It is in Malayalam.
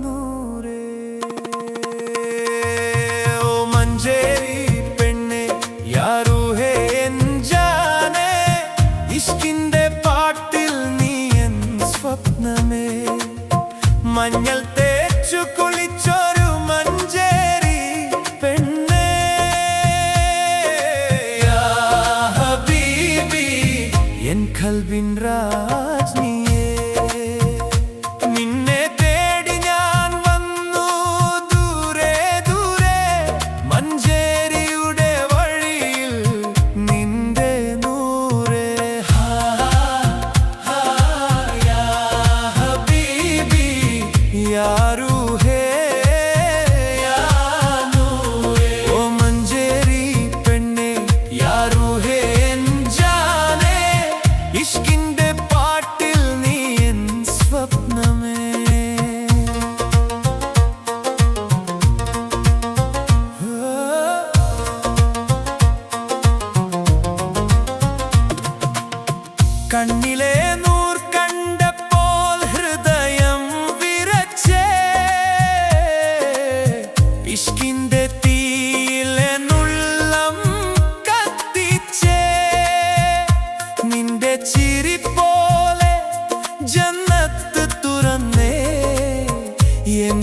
നൂറേ. ഓ മഞ്ചേരി പെണ്ണെ യാരൂഹേ എൻ ജാനേ, ഇഷ്കിന്റെ പാട്ടിൽ നീ എൻ സ്വപ്നമേ. മഞ്ഞൾ തേച്ചു കുളിച്ചൊരു മഞ്ചേരി പെണ്ണേ, യാ ഹബീബി എൻ ഖൽബിൻ രാജ്ഞിയേ. നിന്നെ തേടി ഞാൻ വന്നു ദൂരെ ദൂരെ, മഞ്ചേരിയുടെ വഴിയിൽ നിന്റെ നൂറേ. യാ ഹബീബി യാ റൂഹേ യാ നൂറേ. ഓ മഞ്ചേരി പെണ്ണെ യാ റൂഹേ എൻ ജാനേ, ഇഷ്കിന്റെ പാട്ടിൽ നീ എൻ സ്വപ്നമേ. കണ്ണിലെ നൂർ കണ്ടപ്പോൾ ഹൃദയം വിറച്ചേ, ഇഷ്കിന്റെ തീയിലെന്നുള്ളം കത്തിച്ചേ. നിന്റെ ചിരി പോലെ ജന്നത്ത് തുറന്നേ, എൻ